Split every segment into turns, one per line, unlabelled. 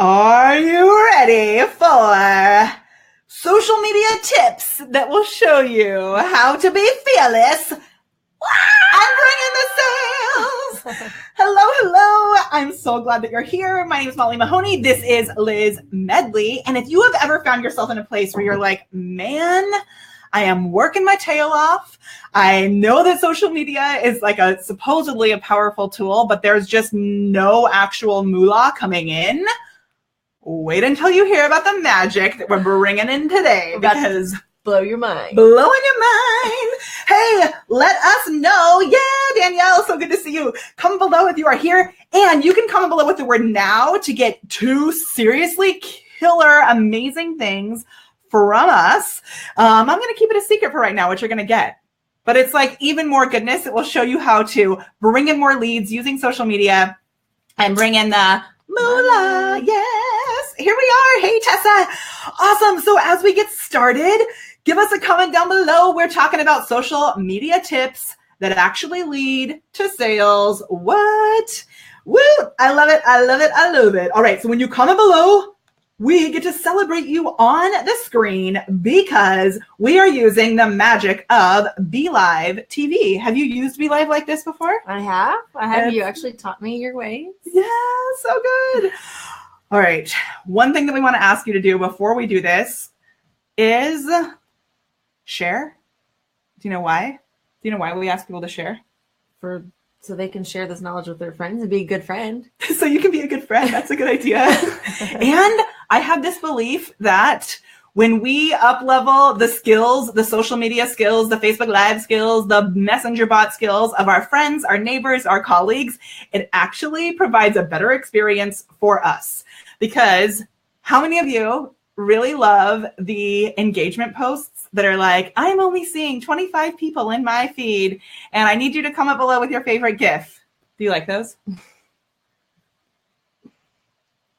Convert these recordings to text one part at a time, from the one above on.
Are you ready for social media tips that will show you how to be fearless and bring in the sales? Hello. I'm so glad that you're here. My name is Molly Mahoney. This is Liz Medley. And if you have ever found yourself in a place where you're like, man, I am working my tail off. I know that social media is like supposedly a powerful tool, but there's just no actual moolah coming in. Wait until you hear about the magic that we're bringing in today, because
blow your mind.
Blowing your mind. Hey, let us know. Yeah, Danielle, so good to see you. Comment below if you are here, and you can comment below with the word now to get 2 seriously killer, amazing things from us. I'm going to keep it a secret for right now, what you're going to get. But it's like even more goodness. It will show you how to bring in more leads using social media and bring in the moolah. Yes, here we are. Hey, Tessa. Awesome. So as we get started, give us a comment down below. We're talking about social media tips that actually lead to sales. What? Woo! I love it. I love it. I love it. All right. So when you comment below, we get to celebrate you on the screen because we are using the magic of BeLive TV. Have you used BeLive like this before?
I have. You actually taught me your ways.
Yeah, so good. All right. One thing that we want to ask you to do before we do this is share. Do you know why? Do you know why we ask people to share?
So they can share this knowledge with their friends and be a good friend.
So you can be a good friend. That's a good idea. And I have this belief that when we up-level the skills, the social media skills, the Facebook Live skills, the messenger bot skills of our friends, our neighbors, our colleagues, it actually provides a better experience for us. Because how many of you really love the engagement posts that are like, I'm only seeing 25 people in my feed, and I need you to comment below with your favorite GIF. Do you like those?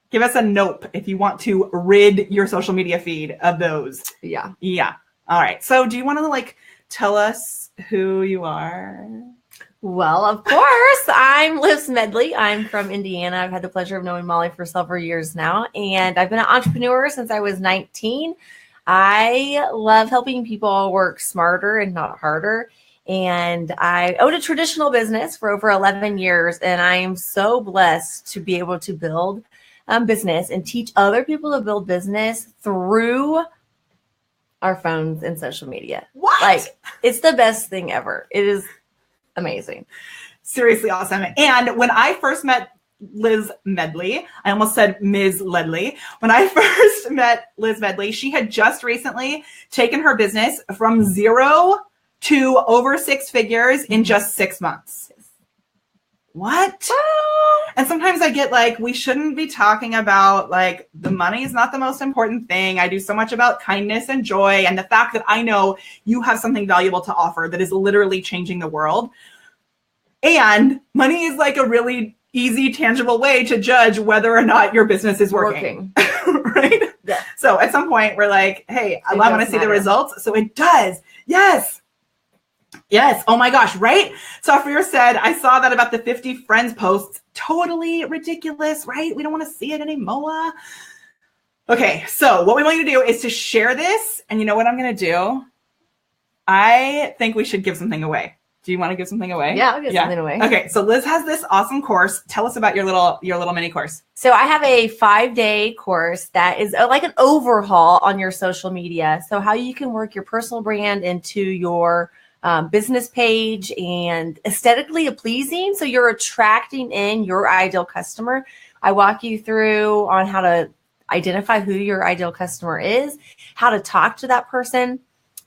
Give us a nope if you want to rid your social media feed of those.
Yeah.
Yeah. All right. So do you want to tell us who you are?
Well, of course, I'm Liz Medley. I'm from Indiana. I've had the pleasure of knowing Molly for several years now, and I've been an entrepreneur since I was 19. I love helping people work smarter and not harder. And I owned a traditional business for over 11 years, and I am so blessed to be able to build business and teach other people to build business through our phones and social media.
What?
It's the best thing ever. It is amazing.
Seriously awesome. And when I first met Liz Medley, I almost said Ms. Ledley. When I first met Liz Medley, she had just recently taken her business from 0 to over 6 figures in just 6 months. What? And sometimes I get we shouldn't be talking about the money is not the most important thing. I do so much about kindness and joy and the fact that I know you have something valuable to offer that is literally changing the world. And money is a really easy, tangible way to judge whether or not your business is working. Right?
Yeah.
So at some point we're like, hey, I want to see the results. So it does. Yes. Yes. Oh my gosh. Right. Safir said, I saw that about the 50 friends posts. Totally ridiculous, right? We don't want to see it anymore. Okay. So what we want you to do is to share this. And you know what I'm going to do? I think we should give something away. Do you want to give something away?
Yeah, I'll give something away.
Okay. So Liz has this awesome course. Tell us about your little mini course.
So I have a 5-day course that is like an overhaul on your social media. So how you can work your personal brand into your business page and aesthetically pleasing. So you're attracting in your ideal customer. I walk you through on how to identify who your ideal customer is, how to talk to that person,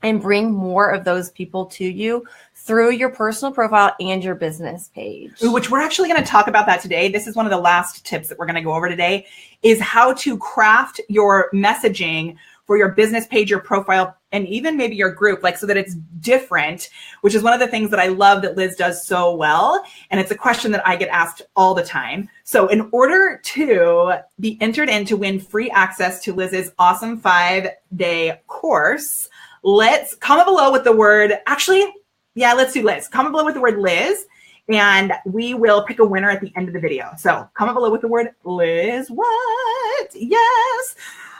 and bring more of those people to you through your personal profile and your business page.
Which we're actually going to talk about that today. This is one of the last tips that we're going to go over today, is how to craft your messaging for your business page, your profile, and even maybe your group, so that it's different, which is one of the things that I love that Liz does so well. And it's a question that I get asked all the time. So in order to be entered in to win free access to Liz's awesome 5-day course, let's comment below with the word, let's do Liz. Comment below with the word Liz, and we will pick a winner at the end of the video. So comment below with the word Liz. What? it. Yes.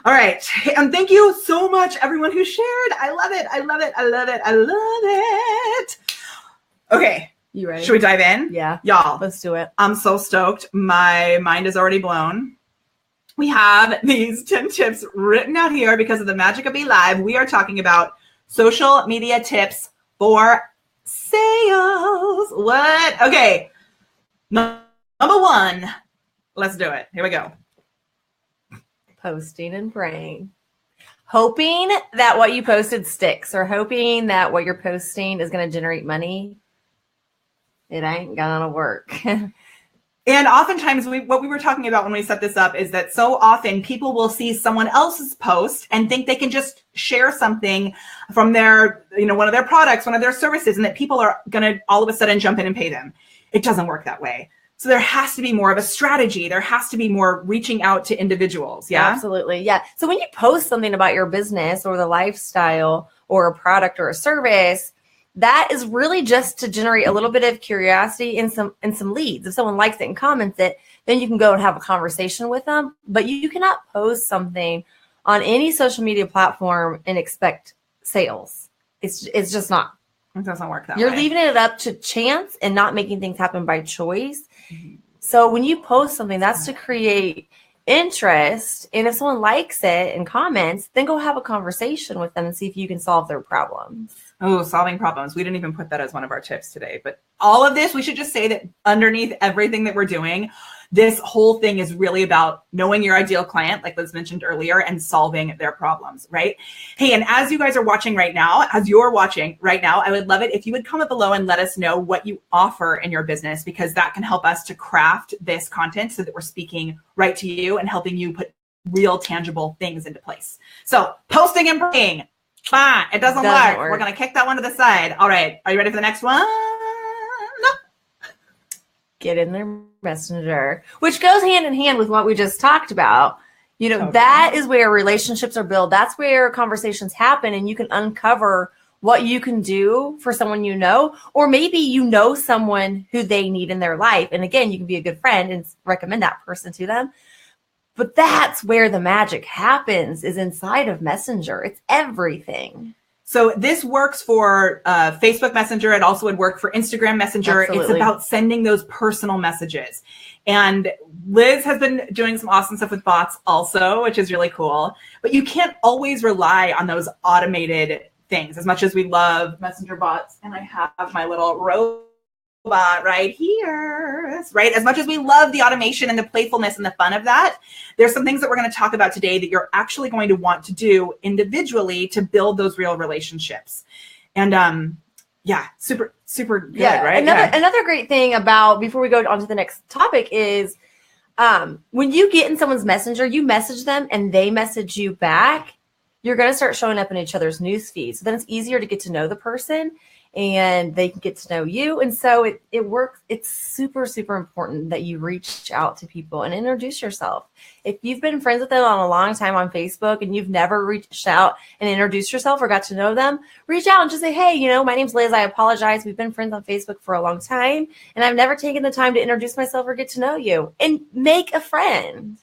All right. And thank you so much, everyone who shared. I love it. I love it. I love it. I love it. Okay.
You ready?
Should we dive in?
Yeah.
Y'all.
Let's do it.
I'm so stoked. My mind is already blown. We have these 10 tips written out here because of the magic of BeLive. We are talking about social media tips for sales. What? Okay. Number one. Let's do it. Here we go.
Posting and praying. Hoping that what you posted sticks, or hoping that what you're posting is going to generate money. It ain't gonna work.
And oftentimes what we were talking about when we set this up is that so often people will see someone else's post and think they can just share something from their, one of their products, one of their services, and that people are going to all of a sudden jump in and pay them. It doesn't work that way. So there has to be more of a strategy. There has to be more reaching out to individuals. Yeah,
absolutely. Yeah. So when you post something about your business or the lifestyle or a product or a service, that is really just to generate a little bit of curiosity and some leads. If someone likes it and comments it, then you can go and have a conversation with them. But you cannot post something on any social media platform and expect sales. It's just not.
It doesn't work that way.
You're leaving it up to chance and not making things happen by choice. Mm-hmm. So when you post something, that's to create interest. And if someone likes it and comments, then go have a conversation with them and see if you can solve their problems.
Oh, solving problems. We didn't even put that as one of our tips today. But all of this, we should just say that underneath everything that we're doing, this whole thing is really about knowing your ideal client, like Liz mentioned earlier, and solving their problems, right? Hey, and as you guys are watching right now, I would love it if you would comment below and let us know what you offer in your business, because that can help us to craft this content so that we're speaking right to you and helping you put real tangible things into place. So posting and praying. Fine. It doesn't work. We're going to kick that one to the side. All right. Are you ready for the next one?
Get in their messenger, which goes hand in hand with what we just talked about. That is where relationships are built. That's where conversations happen, and you can uncover what you can do for someone or maybe someone who they need in their life. And again, you can be a good friend and recommend that person to them. But that's where the magic happens, is inside of Messenger. It's everything.
So this works for Facebook Messenger. It also would work for Instagram Messenger. Absolutely. It's about sending those personal messages. And Liz has been doing some awesome stuff with bots also, which is really cool. But you can't always rely on those automated things as much as we love Messenger bots. And I have my little robot right here, right? As much as we love the automation and the playfulness and the fun of that, there's some things that we're going to talk about today that you're actually going to want to do individually to build those real relationships. And super, super good, right?
Another great thing about, before we go on to the next topic, is when you get in someone's messenger, you message them and they message you back, you're going to start showing up in each other's news feeds. So then it's easier to get to know the person, and they can get to know you. And so it works. It's super, super important that you reach out to people and introduce yourself. If you've been friends with them on a long time on Facebook and you've never reached out and introduced yourself or got to know them, reach out and just say, hey, my name's Liz. I apologize. We've been friends on Facebook for a long time, and I've never taken the time to introduce myself or get to know you, and make a friend.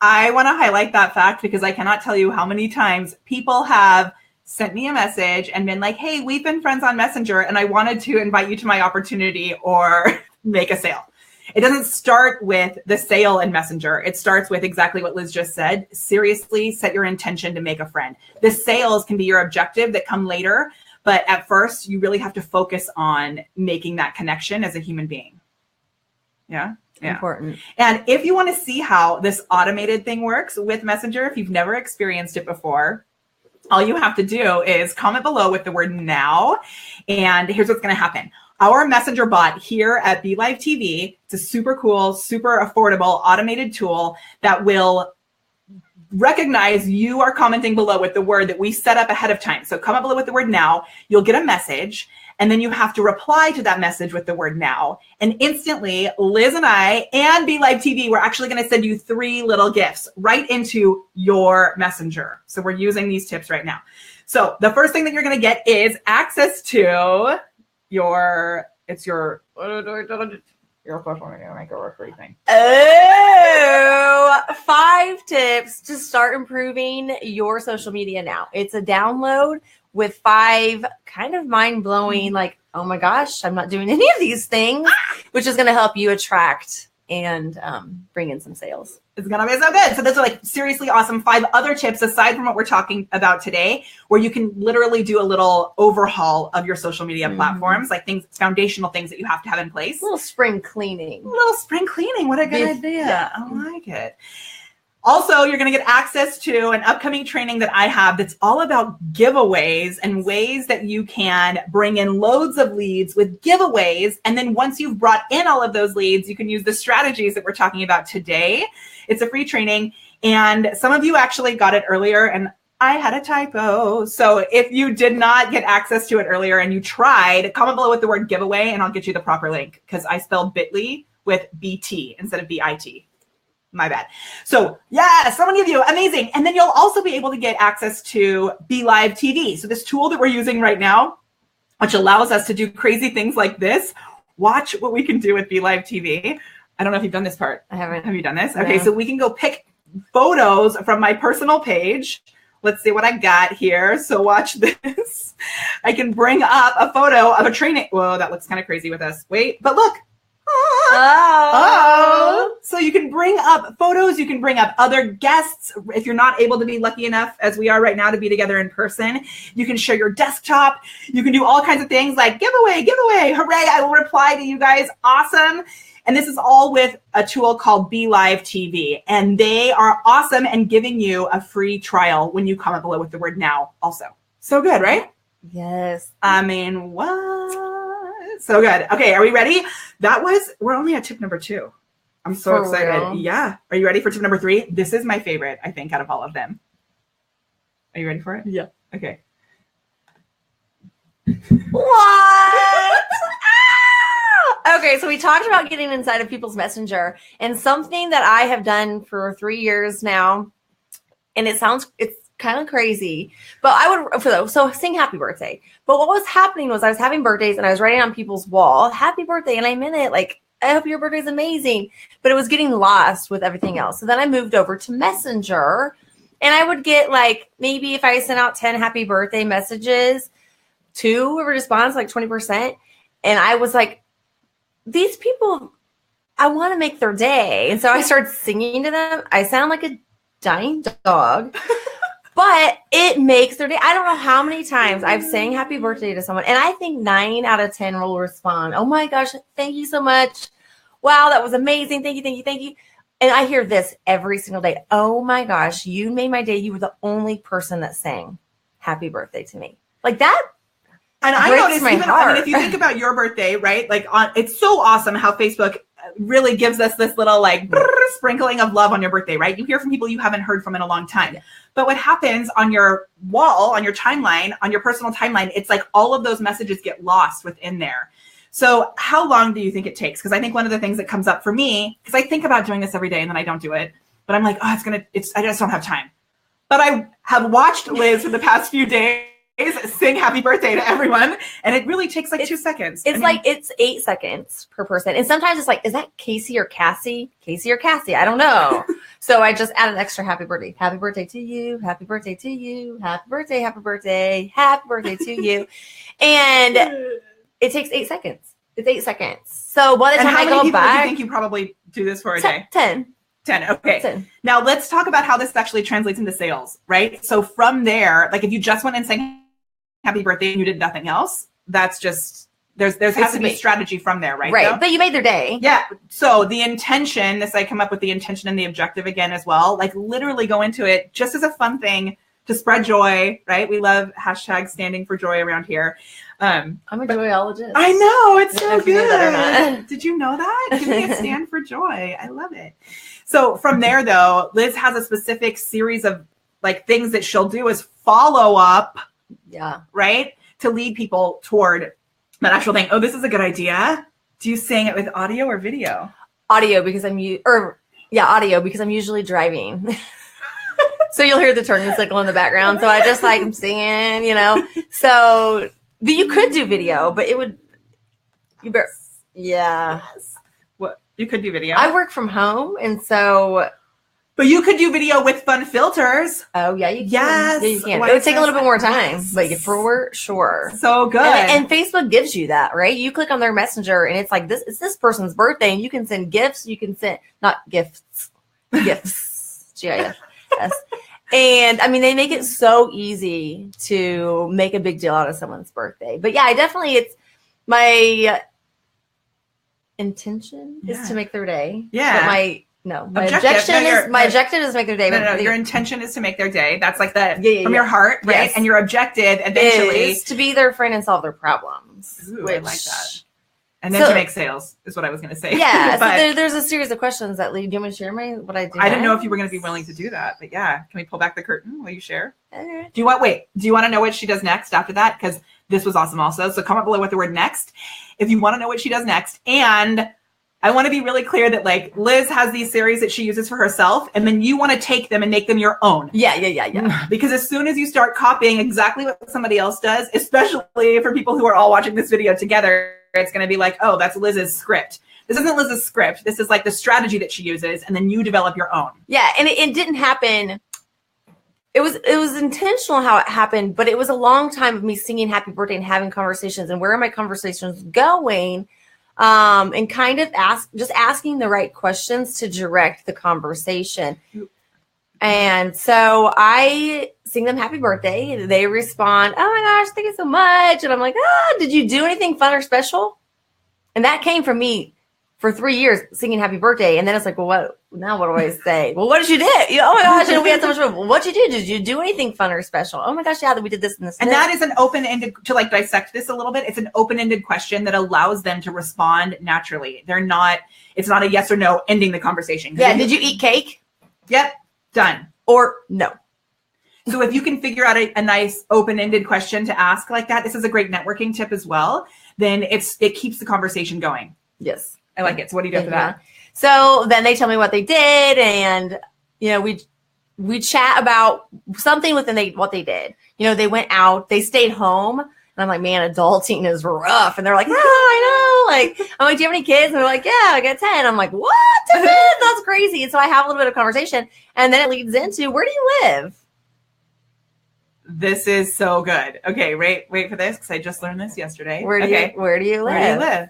I want to highlight that fact because I cannot tell you how many times people have sent me a message and been like, hey, we've been friends on Messenger and I wanted to invite you to my opportunity or make a sale. It doesn't start with the sale in Messenger. It starts with exactly what Liz just said. Seriously, set your intention to make a friend. The sales can be your objective that come later, but at first you really have to focus on making that connection as a human being. Yeah.
Important.
And if you want to see how this automated thing works with Messenger, if you've never experienced it before, all you have to do is comment below with the word now. And here's what's going to happen. Our Messenger bot here at BeLive TV, it's a super cool, super affordable automated tool that will recognize you are commenting below with the word that we set up ahead of time. So comment below with the word now, you'll get a message, and then you have to reply to that message with the word now. And instantly, Liz and I and BeLive TV, we're actually going to send you 3 little gifts right into your Messenger. So we're using these tips right now. So the first thing that you're going to get is access to your social media maker or free thing.
Oh, 5 tips to start improving your social media now. It's a download with 5 kind of mind-blowing, like, oh my gosh, I'm not doing any of these things, which is going to help you attract and bring in some sales.
It's going to be so good. So those are like seriously awesome 5 other tips aside from what we're talking about today, where you can literally do a little overhaul of your social media platforms, like things, foundational things that you have to have in place.
A little spring cleaning.
What a good idea. I like it. Also, you're going to get access to an upcoming training that I have that's all about giveaways and ways that you can bring in loads of leads with giveaways. And then once you've brought in all of those leads, you can use the strategies that we're talking about today. It's a free training. And some of you actually got it earlier, and I had a typo. So if you did not get access to it earlier and you tried, comment below with the word giveaway and I'll get you the proper link, because I spelled bit.ly with BT instead of BIT. My bad. So yeah, so many of you, amazing. And then you'll also be able to get access to BeLive TV. So this tool that we're using right now, which allows us to do crazy things like this. Watch what we can do with BeLive TV. I don't know if you've done this part.
I haven't.
Have you done this?
No.
Okay, so we can go pick photos from my personal page. Let's see what I got here. So watch this. I can bring up a photo of a training. Whoa, that looks kind of crazy with us. Wait, but look. Oh, so you can bring up photos, you can bring up other guests. If you're not able to be lucky enough, as we are right now, to be together in person, you can share your desktop. You can do all kinds of things like giveaway, hooray, I will reply to you guys. Awesome. And this is all with a tool called BeLive TV. And they are awesome and giving you a free trial when you comment below with the word now also. So good, right?
Yes.
I mean, what? So good. Okay, are we ready? We're only at tip number 2. I'm so excited.
Real?
Yeah. Are you ready for tip number 3? This is my favorite, I think, out of all of them. Are you ready for it?
Yeah.
Okay.
What? Okay, so we talked about getting inside of people's messenger, and something that I have done for 3 years now, and it's kind of crazy, but I would, so sing happy birthday. But what was happening was I was having birthdays and I was writing on people's wall, happy birthday. And I meant it, like, I hope your birthday's amazing, but it was getting lost with everything else. So then I moved over to Messenger, and I would get, like, maybe if I sent out 10 happy birthday messages, 2 would respond, like 20%. And I was like, these people, I want to make their day. And so I started singing to them. I sound like a dying dog. But it makes their day. I don't know how many times I've sang happy birthday to someone, and I think 9 out of 10 will respond. Oh my gosh, thank you so much. Wow, that was amazing. Thank you. And I hear this every single day. Oh my gosh, you made my day. You were the only person that sang happy birthday to me. Like that.
And I noticed, if you think about your birthday, right? Like, it's so awesome how Facebook really gives us this little like sprinkling of love on your birthday, right? You hear from people you haven't heard from in a long time. Yeah. But what happens on your wall, on your timeline, on your personal timeline, it's like all of those messages get lost within there. So how long do you think it takes? Because I think one of the things that comes up for me, because I think about doing this every day and then I don't do it, but I'm like, I just don't have time. But I have watched Liz for the past few days sing happy birthday to everyone, and it really takes like 2 seconds.
It's 8 seconds per person, and sometimes it's like, is that Casey or Cassie? I don't know. So I just add an extra happy birthday to you, happy birthday to you, happy birthday to you, and it takes 8 seconds. It's 8 seconds. So by the time I go back,
do you think you probably do this for a day?
10.
Okay.
10. Now
let's talk about how this actually translates into sales, right? So from there, like if you just went and sang happy birthday and you did nothing else, that's just, there has to be strategy from there, right?
Right. But you made their day.
Yeah. So the intention, I come up with the intention and the objective again as well, like literally go into it just as a fun thing to spread joy, right? We love hashtag standing for joy around here.
I'm a joyologist.
I know, it's so good.
You know that or not.
Did you know that? Give me a stand for joy. I love it. So from there though, Liz has a specific series of like things that she'll do as follow up.
Yeah.
Right? To lead people toward that actual thing. Oh, this is a good idea. Do you sing it with audio or video?
Audio, because I'm usually driving. So you'll hear the turning signal in the background. So I just like I'm singing, So, but you could do video, but it would. Yeah.
What you could do video.
I work from home, and so.
But you could do video with fun filters.
Oh, yeah, you can.
Yes.
Yeah, you can. It would take a little bit more time, but for sure.
So good.
And Facebook gives you that, right? You click on their messenger and it's like, it's this person's birthday, and you can send gifts. You can send, not gifts, gifts, GIFs. And I mean, they make it so easy to make a big deal out of someone's birthday. But yeah, it's my intention is to make their day.
Yeah.
But my objective is to make their day.
No, your intention is to make their day. That's like from your heart, right? Yes. And your objective eventually
is to be their friend and solve their problems.
Ooh, I like that. And then to make sales is what I was going to say.
Yeah, so there's a series of questions that lead. Do you want me to share what I do?
I didn't know if you were going to be willing to do that, but yeah. Can we pull back the curtain? Will you share?
Okay.
Do you want to know what she does next after that? Because this was awesome also. So comment below with the word next if you want to know what she does next. And I want to be really clear that like Liz has these series that she uses for herself, and then you want to take them and make them your own.
Yeah.
Because as soon as you start copying exactly what somebody else does, especially for people who are all watching this video together, it's going to be like, oh, that's Liz's script. This isn't Liz's script. This is like the strategy that she uses, and then you develop your own.
Yeah, and it didn't happen. It was intentional how it happened, but it was a long time of me singing happy birthday and having conversations and where are my conversations going. And kind of asking the right questions to direct the conversation. And so I sing them happy birthday. They respond, oh my gosh, thank you so much. And I'm like, did you do anything fun or special? And that came from me for 3 years singing happy birthday. And then it's like, well, what do I say? Well, what did you do? Oh my gosh, and we had so much fun. Well, what'd you do? Did you do anything fun or special? Oh my gosh, yeah, we did this and this.
And that is an open-ended, to like dissect this a little bit, it's an open-ended question that allows them to respond naturally. It's not a yes or no ending the conversation.
Yeah, did you eat cake?
Yep, done.
Or no.
So if you can figure out a nice open-ended question to ask like that, this is a great networking tip as well, then it keeps the conversation going.
Yes.
I like it. So what do you do for that?
So then they tell me what they did, and we chat about something within what they did. They went out, they stayed home, and I'm like, man, adulting is rough. And they're like, I know. Like, I'm like, do you have any kids? And they're like, yeah, I got 10. I'm like, what? 10? That's crazy. And so I have a little bit of conversation, and then it leads into, where do you live?
This is so good. Okay, wait for this because I just learned this yesterday.
Where do you live?
Where do you live?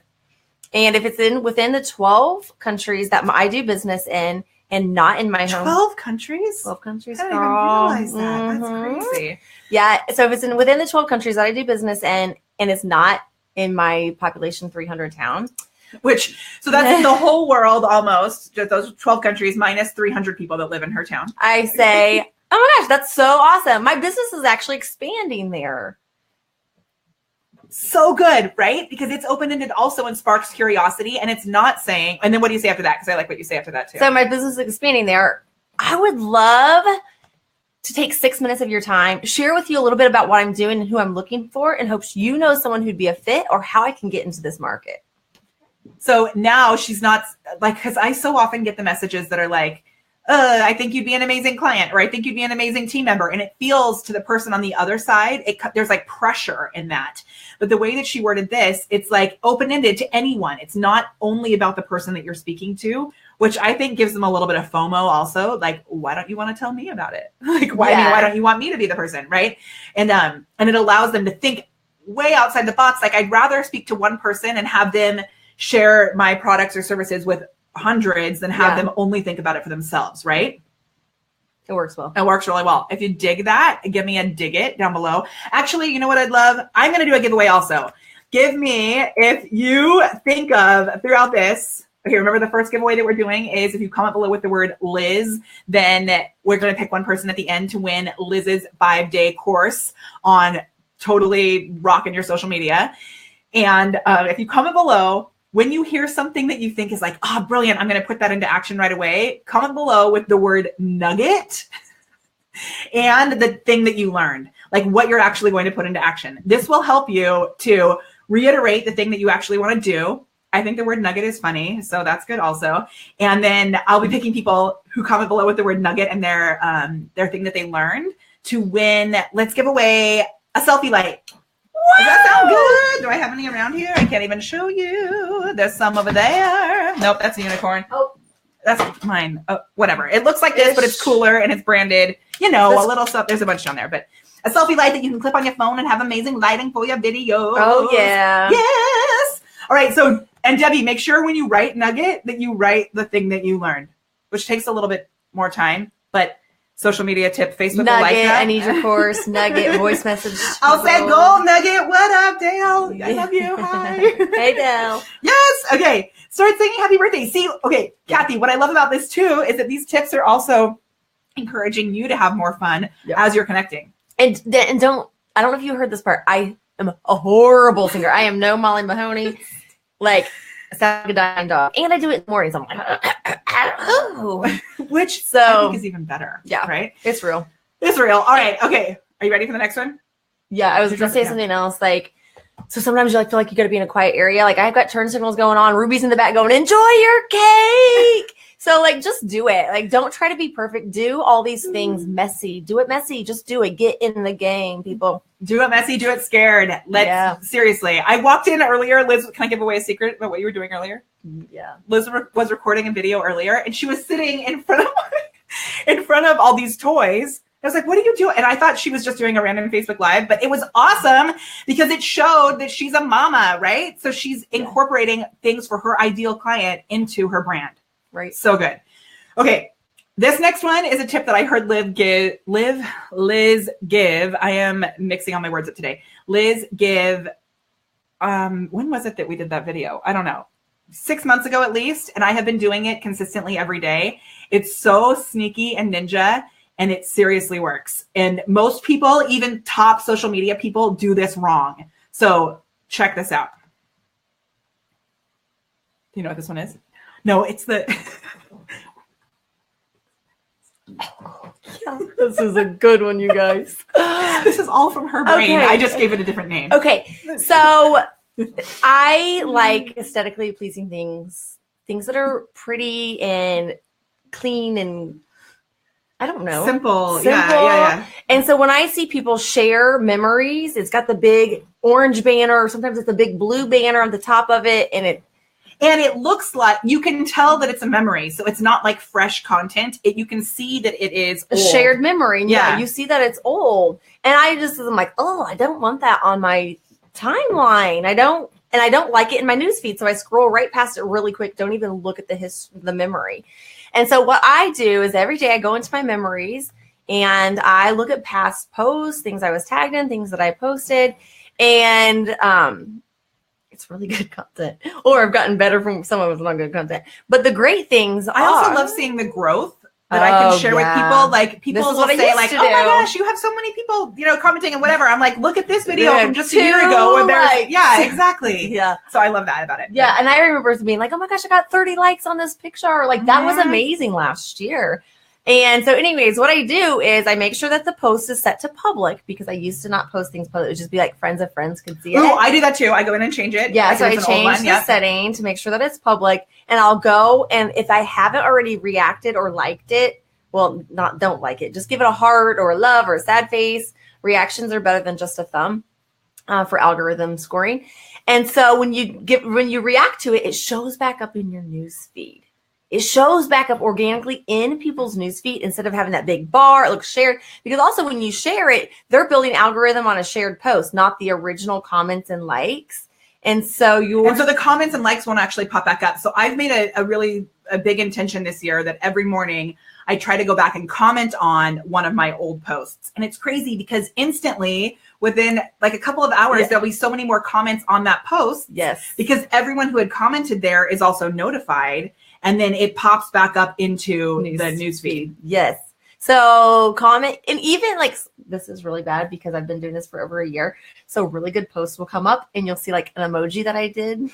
And if it's within the 12 countries that I do business in and not in my home.
12 countries?
12 countries.
I didn't even realize that. That's crazy.
Yeah. So if it's within the 12 countries that I do business in and it's not in my population 300 town.
So that's the whole world almost, just those 12 countries minus 300 people that live in her town.
I say, oh my gosh, that's so awesome. My business is actually expanding there.
So good, right? Because it's open-ended also and sparks curiosity, and it's not saying, and then what do you say after that? Because I like what you say after that too.
So my business is expanding there. I would love to take 6 minutes of your time, share with you a little bit about what I'm doing and who I'm looking for, and hopes you know someone who'd be a fit or how I can get into this market.
So now she's not like, because I so often get the messages that are like, I think you'd be an amazing client, or I think you'd be an amazing team member. And it feels to the person on the other side, there's like pressure in that. But the way that she worded this, it's like open-ended to anyone. It's not only about the person that you're speaking to, which I think gives them a little bit of FOMO also. Like, why don't you want to tell me about it? Like, why don't you want me to be the person, right? And it allows them to think way outside the box. Like, I'd rather speak to one person and have them share my products or services with hundreds than have them only think about it for themselves, right?
It works well.
It works really well. If you dig that, give me a dig it down below. Actually, you know what I'd love? I'm going to do a giveaway also. Give me, if you think of throughout this, okay, remember the first giveaway that we're doing is if you comment below with the word Liz, then we're going to pick one person at the end to win Liz's 5-day course on totally rocking your social media. And if you comment below, when you hear something that you think is like, oh, brilliant, I'm going to put that into action right away, comment below with the word nugget and the thing that you learned, like what you're actually going to put into action. This will help you to reiterate the thing that you actually want to do. I think the word nugget is funny, so that's good also. And then I'll be picking people who comment below with the word nugget and their thing that they learned to win. Let's give away a selfie light. Does that sound good? Do I have any around here? I can't even show you. There's some over there. Nope, that's a unicorn.
Oh,
That's mine. Whatever. It looks like this, but it's cooler and it's branded. You know, a little stuff. There's a bunch down there, but a selfie light that you can clip on your phone and have amazing lighting for your videos.
Oh, yeah.
Yes. All right. So, and Debbie, make sure when you write Nugget that you write the thing that you learned, which takes a little bit more time, but social media tip, Facebook
Nugget,
will like that.
I need your course. Nugget, voice message.
I'll say gold Nugget. What up, Dale? I love you. Hi.
Hey, Dale.
Yes. Okay. Start singing happy birthday. See, okay, Kathy, what I love about this too is that these tips are also encouraging you to have more fun as you're connecting.
And I don't know if you heard this part. I am a horrible singer. I am no Molly Mahoney. Like, I sound like a dying dog. And I do it in the mornings. I'm like, oh.
Which I think is even better.
Yeah.
Right?
It's real.
It's real. All right. Okay. Are you ready for the next one?
Yeah. I was going to say something else. Like, so sometimes you feel like you got to be in a quiet area. Like, I've got turn signals going on. Ruby's in the back going, enjoy your cake. So, like, just do it. Like, don't try to be perfect. Do all these things messy. Do it messy. Just do it. Get in the game, people.
Do it messy. Do it scared. Seriously. I walked in earlier. Liz, can I give away a secret about what you were doing earlier?
Yeah.
Liz was recording a video earlier, and she was sitting in front of all these toys. I was like, what are you doing? And I thought she was just doing a random Facebook Live, but it was awesome because it showed that she's a mama, right? So she's incorporating things for her ideal client into her brand.
Right.
So good. Okay. This next one is a tip that I heard Liz give. I am mixing all my words up today. Liz give. When was it that we did that video? I don't know. 6 months ago at least. And I have been doing it consistently every day. It's so sneaky and ninja. And it seriously works. And most people, even top social media people, do this wrong. So check this out. Do you know what this one is? No, it's the...
This is a good one, you guys.
This is all from her brain. Okay. I just gave it a different name.
Okay, so I like aesthetically pleasing things that are pretty and clean and I don't know.
Simple. Yeah.
And so when I see people share memories, it's got the big orange banner, or sometimes it's a big blue banner on the top of it. And it looks like you can tell that it's a memory. So it's not like fresh content. You can see that it is old. A shared memory. And you see that it's old. And I'm like, oh, I don't want that on my timeline. I don't like it in my newsfeed. So I scroll right past it really quick. Don't even look at the memory. And so what I do is every day I go into my memories and I look at past posts, things I was tagged in, things that I posted, and it's really good content. Or I've gotten better from some of it's not good content. But the great things I also love seeing the growth that I can share with people. Like people will say like, oh my gosh, you have so many people, commenting and whatever. I'm like, look at this video from just a year ago. Where there's, exactly. Yeah. So I love that about it. Yeah. And I remember being like, oh my gosh, I got 30 likes on this picture. Like that was amazing last year. And so anyways, what I do is I make sure that the post is set to public because I used to not post things public. It would just be like friends of friends could see it. Oh, I do that too. I go in and change it. Yeah. So I change the setting to make sure that it's public, and I'll go. And if I haven't already reacted or liked it, well, don't like it. Just give it a heart or a love or a sad face. Reactions are better than just a thumb for algorithm scoring. And so when you react to it, it shows back up in your news feed. It shows back up organically in people's newsfeed instead of having that big bar. It looks shared because also when you share it, they're building algorithm on a shared post, not the original comments and likes. And so the comments and likes won't actually pop back up. So I've made a big intention this year that every morning I try to go back and comment on one of my old posts. And it's crazy because instantly within like a couple of hours, there'll be so many more comments on that post. Yes. Because everyone who had commented there is also notified. And then it pops back up into the newsfeed. Yes. So comment, and even like, this is really bad because I've been doing this for over a year. So really good posts will come up and you'll see like an emoji that I did.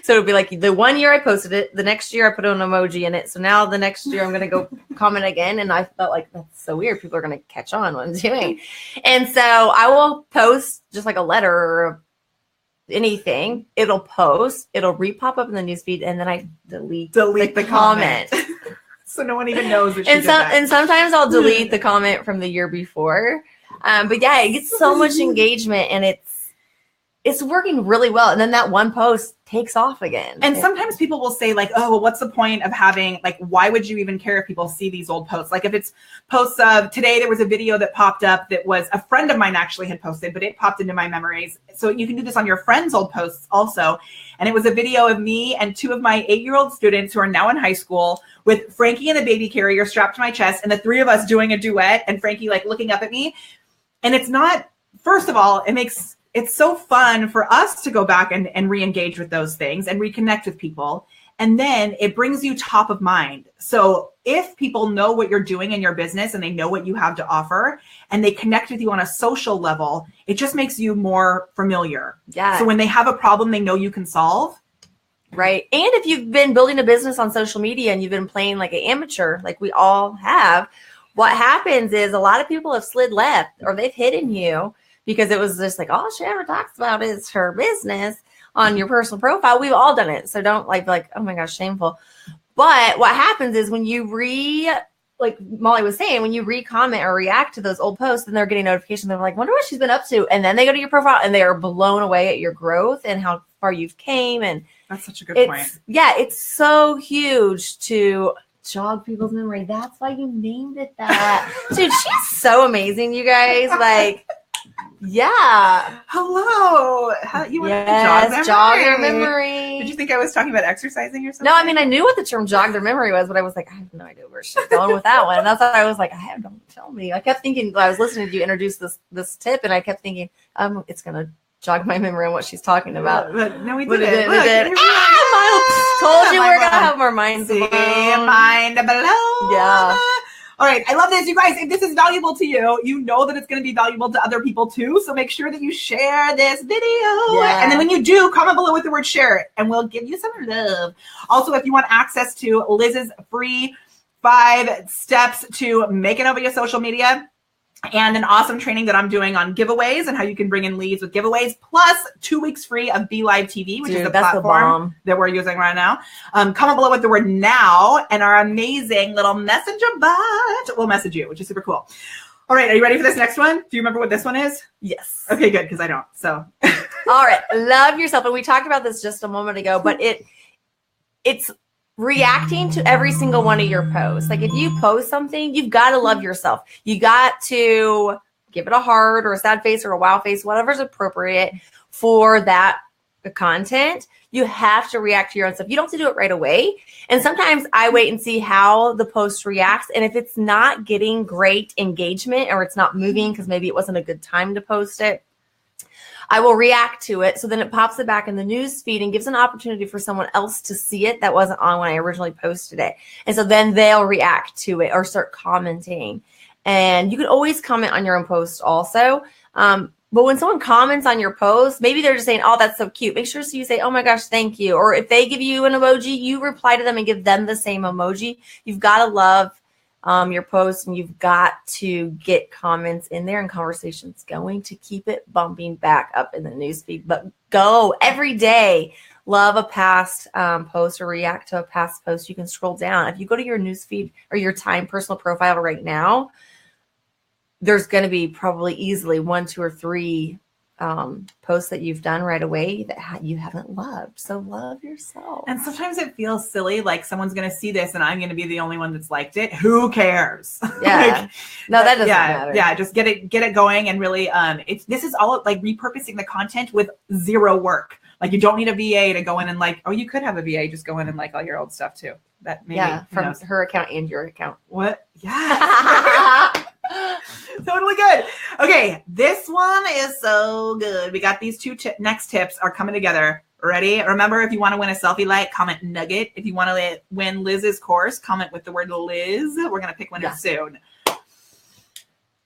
So it'll be like the one year I posted it, the next year I put an emoji in it. So now the next year I'm going to go comment again. And I felt like that's so weird. People are going to catch on what I'm doing. And so I will post just like a letter or anything, it'll post, it'll re-pop up in the newsfeed, and then I delete the comment. So no one even knows that she did that. And sometimes I'll delete the comment from the year before. But yeah, it gets so much engagement, and it's working really well. And then that one post takes off again.
And sometimes people will say like, oh, well, what's the point of having, like, why would you even care if people see these old posts? Like if it's posts of today, there was a video that popped up that was a friend of mine actually had posted, but it popped into my memories. So you can do this on your friends' old posts also. And it was a video of me and 2 of my 8-year-old students who are now in high school with Frankie in a baby carrier strapped to my chest and the 3 of us doing a duet and Frankie like looking up at me. And it's not, first of all, it's so fun for us to go back and re-engage with those things and reconnect with people. And then it brings you top of mind. So if people know what you're doing in your business and they know what you have to offer and they connect with you on a social level, it just makes you more familiar.
Yeah.
So when they have a problem they know you can solve.
Right. And if you've been building a business on social media and you've been playing like an amateur, like we all have, what happens is a lot of people have slid left or they've hidden you because it was just like, all she ever talks about is her business on your personal profile. We've all done it. So don't be like, oh my gosh, shameful. But what happens is when you like Molly was saying, when you re-comment or react to those old posts and they're getting notifications, they're like, wonder what she's been up to. And then they go to your profile and they are blown away at your growth and how far you've came. And
that's such a good point.
Yeah, it's so huge to jog people's memory. That's why you named it that. Dude, she's so amazing, you guys. Like, yeah.
Hello. You want to
jog their memory.
Did you think I was talking about exercising or something?
No, I mean, I knew what the term jog their memory was, but I was like, I have no idea where she's going with that one. And that's why I was like, don't tell me. I kept thinking, I was listening to you introduce this tip, and I kept thinking, it's going to jog my memory on what she's talking about.
But no, we
did
it.
We did. Told you we're going to have our minds blown.
Mind blown.
Yeah.
All right. I love this. You guys, if this is valuable to you, you know that it's going to be valuable to other people too. So make sure that you share this video. Yeah. And then when you do, comment below with the word share it and we'll give you some love. Also, if you want access to Liz's free 5 steps to making over your social media, and an awesome training that I'm doing on giveaways and how you can bring in leads with giveaways, plus 2 weeks free of BeLive TV, which is the platform that we're using right now. Comment below with the word now, and our amazing little messenger bot will message you, which is super cool. All right, are you ready for this next one? Do you remember what this one is?
Yes.
Okay, good, because I don't. So,
all right, love yourself. And we talked about this just a moment ago, but it's reacting to every single one of your posts. Like if you post something, you've got to love yourself. You got to give it a heart or a sad face or a wow face, whatever's appropriate for that content. You have to react to your own stuff. You don't have to do it right away. And sometimes I wait and see how the post reacts. And if it's not getting great engagement or it's not moving because maybe it wasn't a good time to post it, I will react to it. So then it pops it back in the news feed and gives an opportunity for someone else to see it that wasn't on when I originally posted it. And so then they'll react to it or start commenting. And you can always comment on your own post also. But when someone comments on your post, maybe they're just saying, oh, that's so cute. Make sure so you say, oh my gosh, thank you. Or if they give you an emoji, you reply to them and give them the same emoji. You've got to love your posts, and you've got to get comments in there and conversations going to keep it bumping back up in the newsfeed. But go every day, love a past post or react to a past post. You can scroll down. If you go to your newsfeed or your Time personal profile right now, there's going to be probably easily 1, 2, or 3 posts that you've done right away that you haven't loved. So love yourself.
And sometimes it feels silly, like someone's going to see this and I'm going to be the only one that's liked it. Who cares?
Yeah. No, that doesn't matter.
Yeah. Just get it going. And really, this is all like repurposing the content with 0 work. Like you don't need a VA to go in and like, oh, you could have a VA just go in and like all your old stuff too. That maybe,
from her account and your account.
What? Yeah. Totally good. Okay, this one is so good. We got these 2 next tips are coming together. Ready? Remember, if you want to win a selfie like, comment nugget. If you want to win Liz's course, comment with the word Liz. We're going to pick winners soon.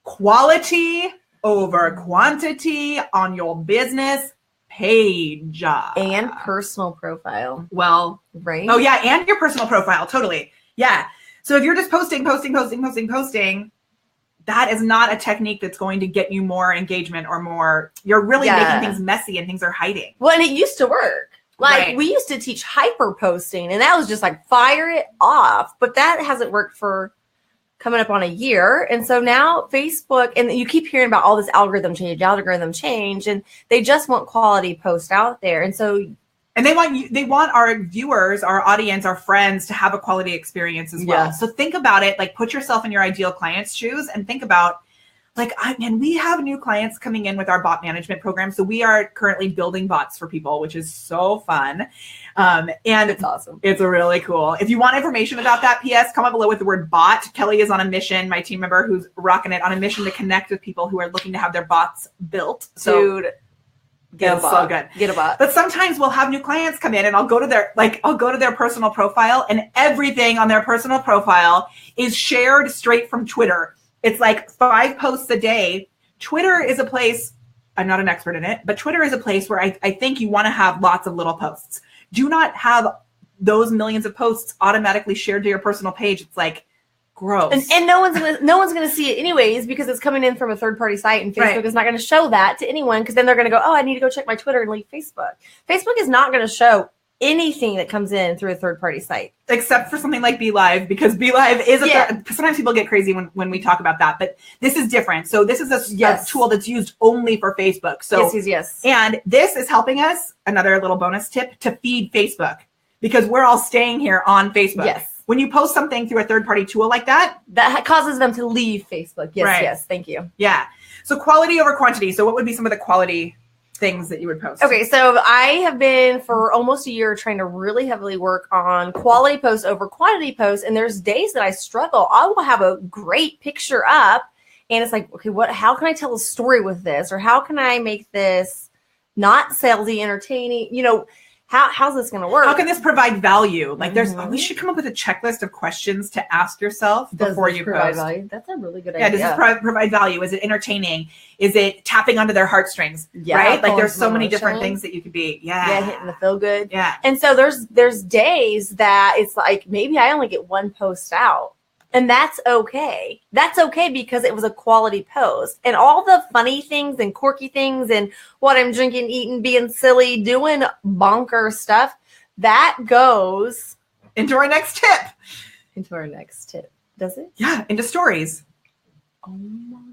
Quality over quantity on your business page.
And personal profile.
Well,
right?
Oh, yeah, and your personal profile. Totally. Yeah. So if you're just posting, that is not a technique that's going to get you more engagement or more. You're really making things messy and things are hiding.
Well, and it used to work. Like we used to teach hyper posting and that was just like fire it off. But that hasn't worked for coming up on a year. And so now Facebook, and you keep hearing about all this algorithm change, and they just want quality posts out there. And so,
and they want our viewers, our audience, our friends to have a quality experience as well. So think about it, like put yourself in your ideal client's shoes and think about, like, and we have new clients coming in with our bot management program. So we are currently building bots for people, which is so fun. And
it's awesome.
It's really cool. If you want information about that, PS, comment below with the word bot. Kelly is on a mission, my team member who's rocking it, on a mission to connect with people who are looking to have their bots built. So,
dude, get a bot.
So good.
Get a bot.
But sometimes we'll have new clients come in and I'll go to their personal profile, and everything on their personal profile is shared straight from Twitter. It's like 5 posts a day. Twitter is a place, I'm not an expert in it, but Twitter is a place where I think you want to have lots of little posts. Do not have those millions of posts automatically shared to your personal page. It's like gross.
And no one's gonna see it anyways, because it's coming in from a third-party site, and Facebook is not going to show that to anyone, because then they're going to go, oh, I need to go check my Twitter and leave Facebook. Facebook is not going to show anything that comes in through a third-party site,
except for something like BeLive, because BeLive is sometimes people get crazy when we talk about that, but this is different. So this is a tool that's used only for Facebook. So
yes.
And this is helping us, another little bonus tip, to feed Facebook, because we're all staying here on Facebook.
Yes.
When you post something through a third-party tool like that
causes them to leave Facebook. Yes,
right.
Yes, thank you.
Yeah. So quality over quantity. So what would be some of the quality things that you would post?
Okay, so I have been for almost a year trying to really heavily work on quality posts over quantity posts, and there's days that I struggle. I will have a great picture up, and it's like, okay, how can I tell a story with this, or how can I make this not salesy, entertaining? How's this going to work?
How can this provide value? Like we should come up with a checklist of questions to ask yourself before you
provide
post.
Value? That's a really good idea.
Does this provide value? Is it entertaining? Is it tapping onto their heartstrings?
Yeah,
right? Like there's so many different things that you could be.
Yeah, hitting the feel good.
Yeah.
And so there's days that it's like maybe I only get one post out. And that's okay. That's okay, because it was a quality post. And all the funny things and quirky things and what I'm drinking, eating, being silly, doing bonker stuff, that goes
into our next tip.
Does it?
Yeah, into stories.
Oh my gosh.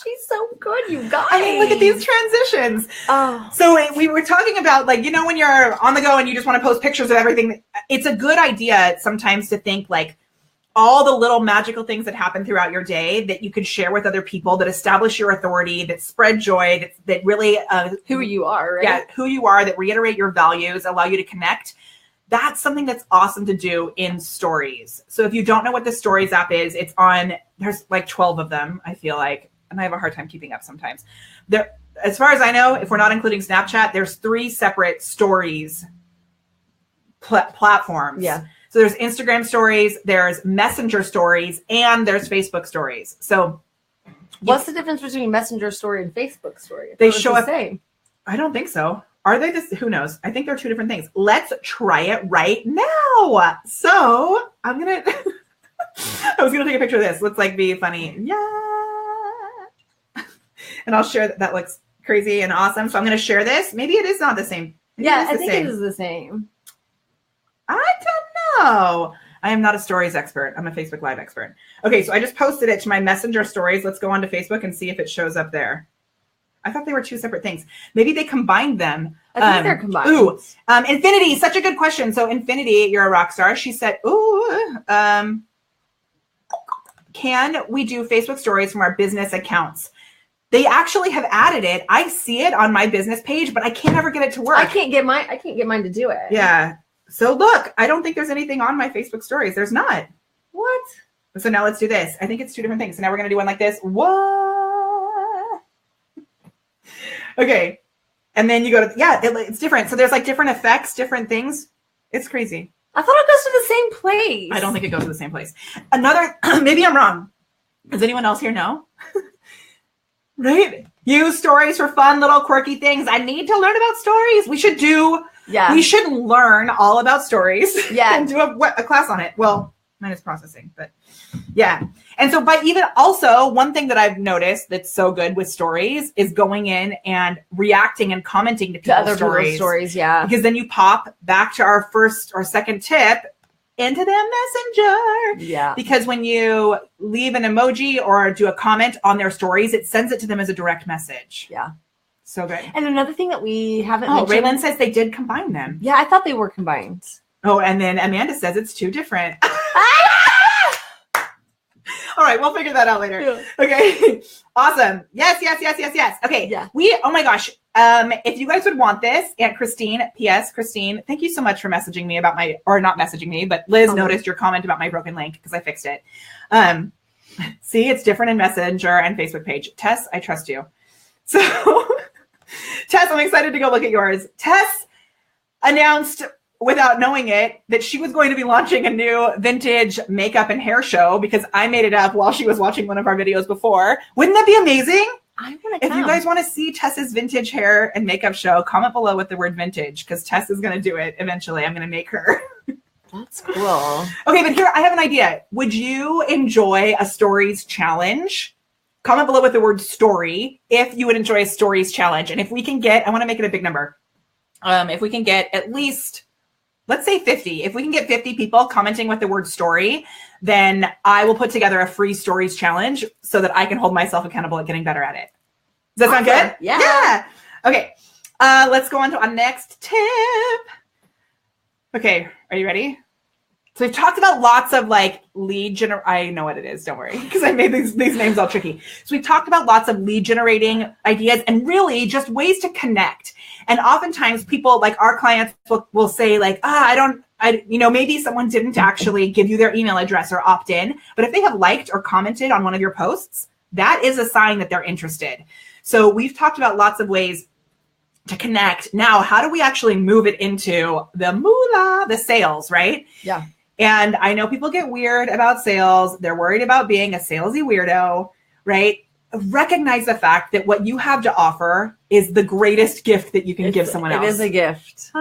She's so good, you guys.
I mean, look at these transitions.
Oh.
So we were talking about, like, when you're on the go and you just want to post pictures of everything, it's a good idea sometimes to think like all the little magical things that happen throughout your day that you could share with other people, that establish your authority, that spread joy, that really
who you are, right?
Yeah, who you are, that reiterate your values, allow you to connect. That's something that's awesome to do in stories. So if you don't know what the Stories app is, there's like 12 of them, I feel like, and I have a hard time keeping up sometimes. As far as I know, if we're not including Snapchat, there's 3 separate stories platforms.
Yeah.
So there's Instagram stories, there's Messenger stories, and there's Facebook stories. So
what's the difference between Messenger story and Facebook story?
They show up.
Same.
I don't think so. Are they this? Who knows? I think they're 2 different things. Let's try it right now. So I'm going to, I was going to take a picture of this. Let's be funny. Yeah. And I'll share that. That looks crazy and awesome. So I'm going to share this. Maybe it is not the same.
I think it is the same.
I don't know. I am not a stories expert. I'm a Facebook Live expert. Okay. So I just posted it to my Messenger stories. Let's go on to Facebook and see if it shows up there. I thought they were 2 separate things. Maybe they combined them.
I think they're combined.
Ooh, Infinity, such a good question. So Infinity, you're a rock star. She said, can we do Facebook stories from our business accounts? They actually have added it. I see it on my business page, but I can't ever get it to work.
I can't get mine to do it.
Yeah. So look, I don't think there's anything on my Facebook stories. There's not.
What?
So now let's do this. I think it's 2 different things. So now we're going to do one like this. What? Okay. And then you go to, it's different. So there's different effects, different things. It's crazy.
I thought it goes to the same place.
I don't think it goes to the same place. Another, maybe I'm wrong. Does anyone else here know? Right? Use stories for fun, little quirky things. I need to learn about stories. We should learn all about stories.
Yeah.
And do a class on it. Well, minus processing, but yeah. And so one thing that I've noticed that's so good with stories is going in and reacting and commenting to people's stories. Yeah. Because then you pop back to our first or second tip into the Messenger.
Yeah.
Because when you leave an emoji or do a comment on their stories, it sends it to them as a direct message.
Yeah.
So good.
And another thing that we haven't
mentioned.
mentioned.
Raylan says they did combine them.
Yeah, I thought they were combined.
Oh, and then Amanda says it's 2 different. All right, we'll figure that out later. Yeah. Okay. Awesome. Yes. Okay.
Yeah.
Oh my gosh. If you guys would want this, Aunt Christine, P.S. Christine, thank you so much for messaging me about or not messaging me, but Liz noticed your comment about my broken link because I fixed it. See, it's different in Messenger and Facebook page. Tess, I trust you. So Tess, I'm excited to go look at yours. Tess announced without knowing it that she was going to be launching a new vintage makeup and hair show because I made it up while she was watching one of our videos before. Wouldn't that be amazing?
I want to
If you guys want to see Tess's vintage hair and makeup show, comment below with the word vintage because Tess is going to do it eventually. I'm going to make her.
That's cool.
Okay, but here I have an idea. Would you enjoy a stories challenge? Comment below with the word story if you would enjoy a stories challenge. And if we can get, I want to make it a big number. If we can get at least, let's say 50. If we can get 50 people commenting with the word story, then I will put together a free stories challenge so that I can hold myself accountable at getting better at it. Does that sound good?
Yeah.
Okay. Let's go on to our next tip. Okay. Are you ready? So we've talked about lots of like I know what it is. Don't worry. Because I made these names all tricky. So we've talked about lots of lead generating ideas and really just ways to connect. And oftentimes people like our clients will say like, maybe someone didn't actually give you their email address or opt in, but if they have liked or commented on one of your posts, that is a sign that they're interested. So we've talked about lots of ways to connect. Now, how do we actually move it into the moolah, the sales, right?
Yeah.
And I know people get weird about sales. They're worried about being a salesy weirdo, right? Recognize the fact that what you have to offer is the greatest gift that you can give someone else.
It is a gift.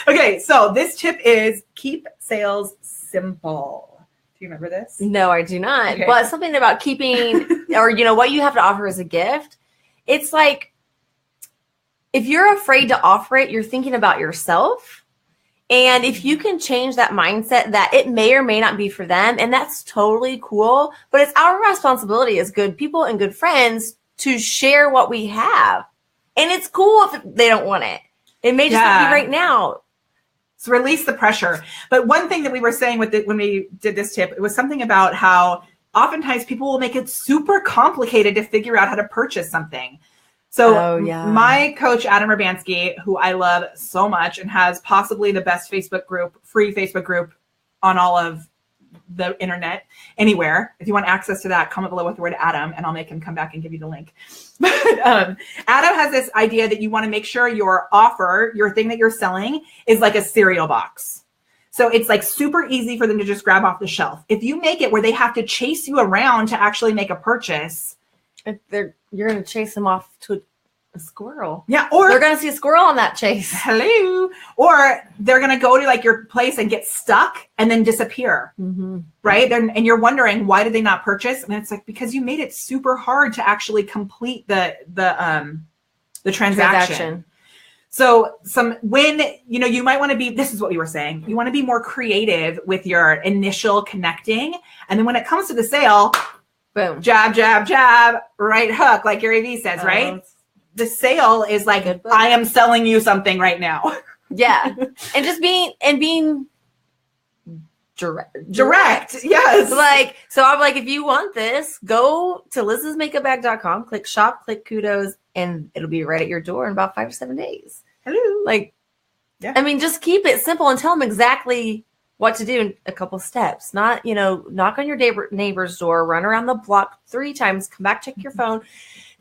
Okay, so this tip is keep sales simple. Do you remember this?
No, I do not.
Okay.
But something about keeping, or what you have to offer as a gift. It's like, if you're afraid to offer it, you're thinking about yourself. And if you can change that mindset that it may or may not be for them, and that's totally cool, but it's our responsibility as good people and good friends to share what we have. And it's cool if they don't want it. It may just not be right now.
So release the pressure. But one thing that we were saying when we did this tip, it was something about how oftentimes people will make it super complicated to figure out how to purchase something. So my coach, Adam Urbanski, who I love so much and has possibly the best free Facebook group on all of the internet, anywhere. If you want access to that, comment below with the word Adam and I'll make him come back and give you the link. But Adam has this idea that you want to make sure your offer, your thing that you're selling is like a cereal box. So it's like super easy for them to just grab off the shelf. If you make it where they have to chase you around to actually make a purchase,
you're going to chase them off to a squirrel.
Yeah. Or
they're going to see a squirrel on that chase.
Hello. Or they're going to go to like your place and get stuck and then disappear. Mm-hmm. Right. And you're wondering, why did they not purchase? And it's like, because you made it super hard to actually complete the transaction. So you might want to be, this is what we were saying. You want to be more creative with your initial connecting. And then when it comes to the sale,
boom,
jab, jab, jab, right hook, like Gary Vee says, right? The sale is like, I am selling you something right now.
Yeah. And just being direct.
Yes.
Like, so I'm like, if you want this, go to lizsmakeupbag.com, click shop, click kudos, and it'll be right at your door in about 5 to 7 days.
Hello.
Like, yeah. I mean, just keep it simple and tell them exactly what to do in a couple steps. Not, knock on your neighbor's door, run around the block 3 times, come back, check your phone,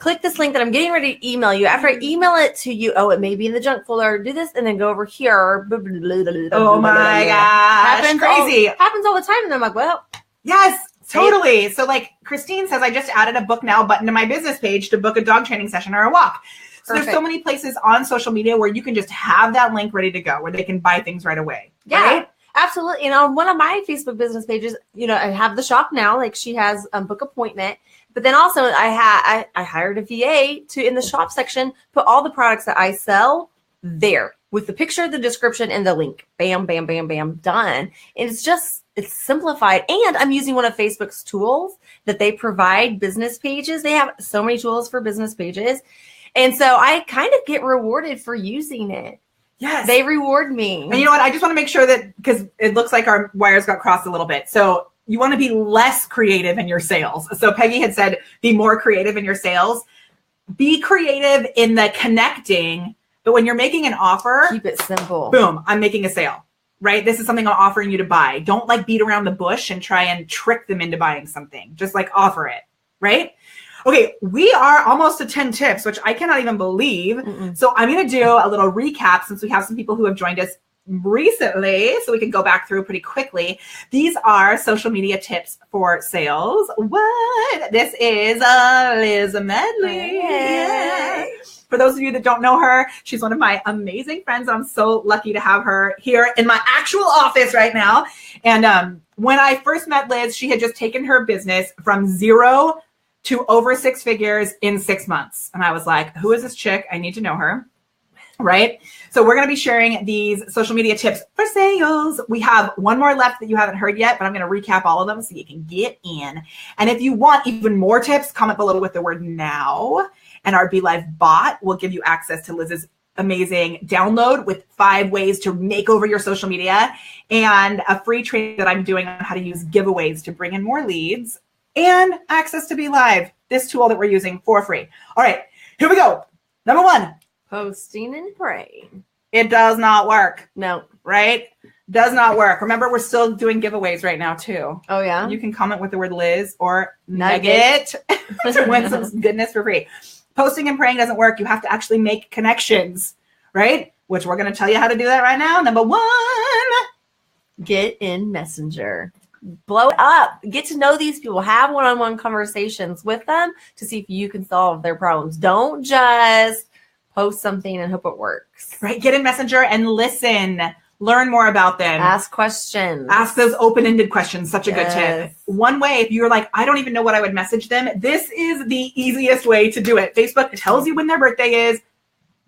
click this link that I'm getting ready to email you. After I email it to you, it may be in the junk folder, do this, and then go over here.
Oh my gosh.
Happens all the time. And I'm like, well.
Yes, totally. So like Christine says, I just added a book now button to my business page to book a dog training session or a walk. So There's so many places on social media where you can just have that link ready to go, where they can buy things right away.
Yeah,
right?
Absolutely. On one of my Facebook business pages, I have the shop now, like she has book appointment. But then also I hired a VA to, in the shop section, put all the products that I sell there with the picture, the description, and the link. Bam, bam, bam, bam, done. And it's it's simplified. And I'm using one of Facebook's tools that they provide, business pages. They have so many tools for business pages. And so I kind of get rewarded for using it.
Yes.
They reward me.
And you know what? I just want to make sure that, because it looks like our wires got crossed a little bit. So you want to be less creative in your sales. So Peggy had said, be more creative in your sales. Be creative in the connecting. But when you're making an offer,
keep it simple.
Boom, I'm making a sale, right? This is something I'm offering you to buy. Don't like beat around the bush and try and trick them into buying something. Just like offer it, right? Okay, we are almost to 10 tips, which I cannot even believe. So I'm going to do a little recap since we have some people who have joined us recently, so we can go back through pretty quickly. These are social media tips for sales. What? This is Liz Medley.
Hey.
For those of you that don't know her, she's one of my amazing friends. I'm so lucky to have her here in my actual office right now. And when I first met Liz, she had just taken her business from 0 to over 6 figures in 6 months. And I was like, who is this chick? I need to know her. Right? So we're going to be sharing these social media tips for sales. We have one more left that you haven't heard yet, but I'm going to recap all of them so you can get in. And if you want even more tips, comment below with the word now. And our BeLive bot will give you access to Liz's amazing download with 5 ways to make over your social media and a free training that I'm doing on how to use giveaways to bring in more leads and access to BeLive, this tool that we're using for free. All right, here we go. Number 1.
Posting and praying.
It does not work.
No.
Right? Does not work. Remember, we're still doing giveaways right now, too.
Oh, yeah?
You can comment with the word Liz or Nugget to win some goodness for free. Posting and praying doesn't work. You have to actually make connections, right? Which we're going to tell you how to do that right now. Number 1.
Get in Messenger. Blow it up. Get to know these people. Have one-on-one conversations with them to see if you can solve their problems. Don't just post something and hope it works.
Right? Get in Messenger and listen. Learn more about them.
Ask questions.
Ask those open-ended questions. Such a good tip. One way, if you're like, I don't even know what I would message them, this is the easiest way to do it. Facebook tells you when their birthday is.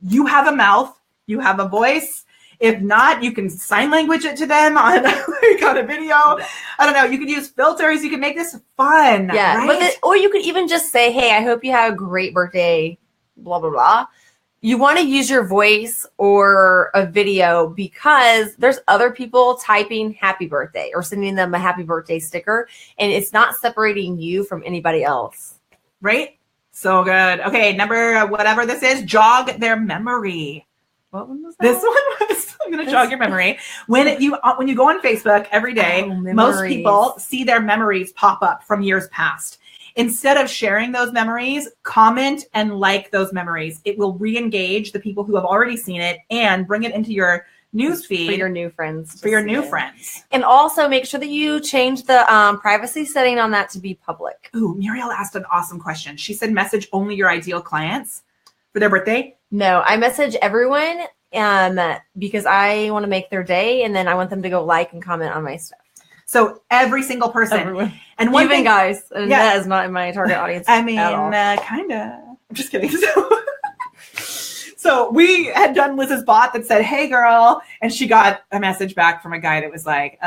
You have a mouth. You have a voice. If not, you can sign language it to them on a video. I don't know. You could use filters. You can make this fun.
Yeah.
Right?
Or you could even just say, hey, I hope you have a great birthday, blah, blah, blah. You want to use your voice or a video because there's other people typing happy birthday or sending them a happy birthday sticker, and it's not separating you from anybody else.
Right? So good. Okay, number whatever this is, jog their memory.
What one was that?
This one was, I'm going to jog your memory. When you go on Facebook every day, most people see their memories pop up from years past. Instead of sharing those memories, comment and like those memories. It will re-engage the people who have already seen it and bring it into your newsfeed.
For your new friends.
For your new friends.
And also make sure that you change the privacy setting on that to be public.
Ooh, Muriel asked an awesome question. She said, message only your ideal clients for their birthday.
No, I message everyone because I want to make their day, and then I want them to go like and comment on my stuff.
So every single person.
Everyone.
And one
even
thing,
guys. And that is not my target audience.
I mean, kind of. I'm just kidding. So we had done Liz's bot that said, hey, girl. And she got a message back from a guy that was like,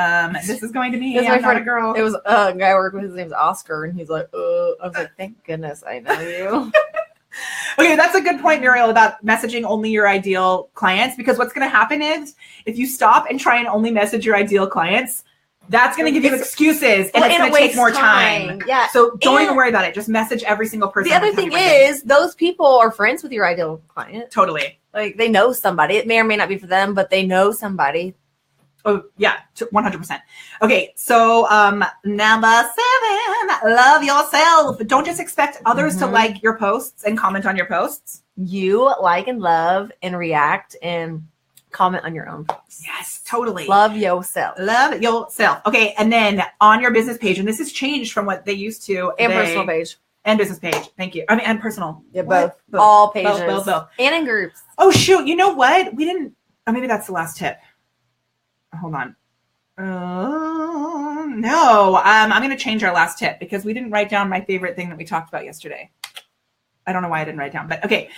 this is going to me. I'm not a girl.
It was a guy I worked with. His name's Oscar. And he's like, I was like, thank goodness I know you.
Okay, that's a good point, Muriel, about messaging only your ideal clients. Because what's going to happen is if you stop and try and only message your ideal clients, that's going to give you excuses and it's going to take more time.
Yeah.
So don't even worry about it. Just message every single person.
The other thing is those people are friends with your ideal client.
Totally.
Like they know somebody. It may or may not be for them, but they know somebody.
Oh, yeah, 100%. Okay, so number 7, love yourself. Don't just expect others to like your posts and comment on your posts.
You like and love and react and comment on your own posts.
Yes, totally.
Love yourself.
Love yourself. Okay, and then on your business page, and this has changed from what they used to.
And personal page.
And business page. Thank you. I mean, and personal.
Yeah, both. All pages.
Both.
And in groups.
Oh, shoot. You know what? We didn't. Oh, maybe that's the last tip. Hold on. No, I'm going to change our last tip because we didn't write down my favorite thing that we talked about yesterday. I don't know why I didn't write down, but okay.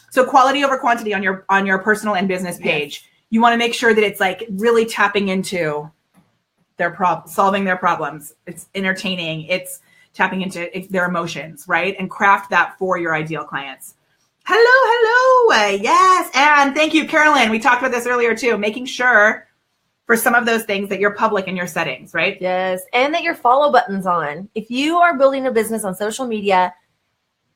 So quality over quantity on your personal and business page. Yes. You want to make sure that it's like really tapping into solving their problems. It's entertaining. It's tapping into their emotions, right? And craft that for your ideal clients. Hello. Yes. And thank you, Carolyn. We talked about this earlier too, making sure for some of those things that you're public in your settings, right?
Yes. And that your follow button's on. If you are building a business on social media,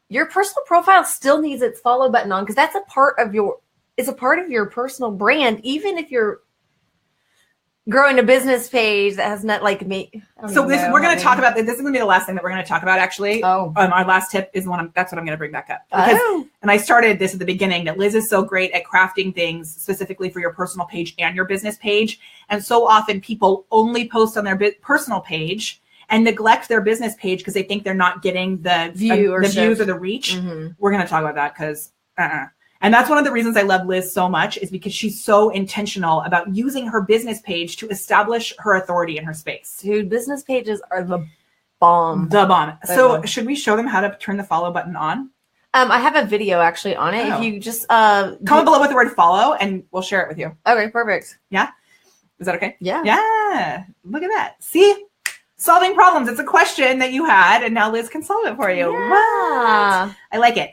your personal profile still needs its follow button on, because that's a part of your personal brand, even if you're growing a business page that has not like me.
So we're going to talk about this. This is going to be the last thing that we're going to talk about, actually.
Oh.
Our last tip is that's what I'm going to bring back up. And I started this at the beginning, that Liz is so great at crafting things specifically for your personal page and your business page. And so often people only post on their personal page and neglect their business page because they think they're not getting the views or the reach. Mm-hmm. We're going to talk about that because And that's one of the reasons I love Liz so much, is because she's so intentional about using her business page to establish her authority in her space.
Dude, business pages are the bomb.
So should we show them how to turn the follow button on?
I have a video actually on it. If you just
comment below with the word follow and we'll share it with you.
Okay, perfect.
Yeah? Is that okay?
Yeah.
Yeah. Look at that. See? Solving problems. It's a question that you had and now Liz can solve it for you.
Yeah.
What? I like it.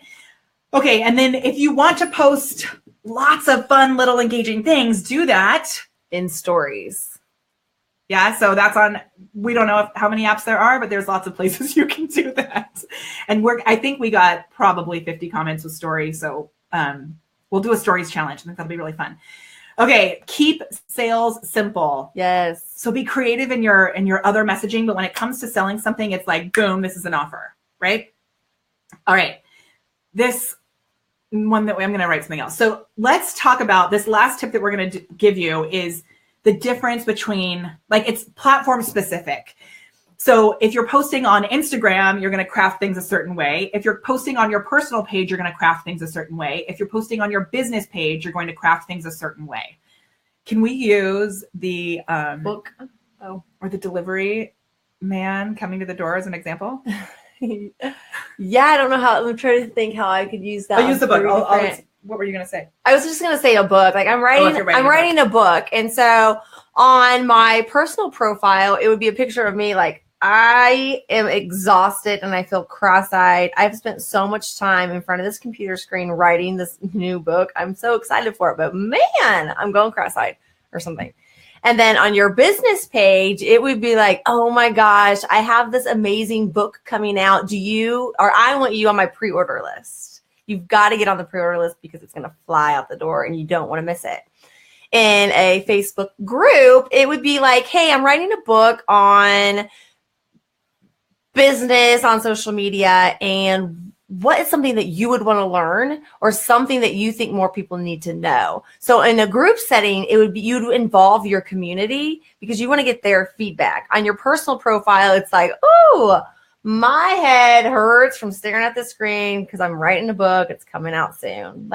Okay, and then if you want to post lots of fun, little engaging things, do that
in stories.
Yeah, so that's on, we don't know how many apps there are, but there's lots of places you can do that. And I think we got probably 50 comments with stories. So we'll do a stories challenge. I think that'll be really fun. Okay, keep sales simple.
Yes.
So be creative in your other messaging, but when it comes to selling something, it's like, boom, this is an offer, right? All right. This one that I'm going to write something else. So let's talk about this last tip that we're going to give you is the difference between, like, it's platform specific. So if you're posting on Instagram, you're going to craft things a certain way. If you're posting on your personal page, you're going to craft things a certain way. If you're posting on your business page, you're going to craft things a certain way. Can we use the
book
or the delivery man coming to the door as an example?
Yeah, I don't know how. I'm trying to think how I could use that.
I'll use the book. What were you going to say?
I was just going to say a book. Like I'm writing a book. And so on my personal profile, it would be a picture of me. Like I am exhausted and I feel cross-eyed. I've spent so much time in front of this computer screen writing this new book. I'm so excited for it, but man, I'm going cross-eyed or something. And then on your business page, it would be like, oh my gosh, I have this amazing book coming out. I want you on my pre-order list. You've got to get on the pre-order list because it's going to fly out the door and you don't want to miss it. In a Facebook group, it would be like, hey, I'm writing a book on business on social media, and what is something that you would want to learn or something that you think more people need to know? So in a group setting, it would be you'd involve your community because you want to get their feedback. On your personal profile, it's like, oh, my head hurts from staring at the screen because I'm writing a book. It's coming out soon.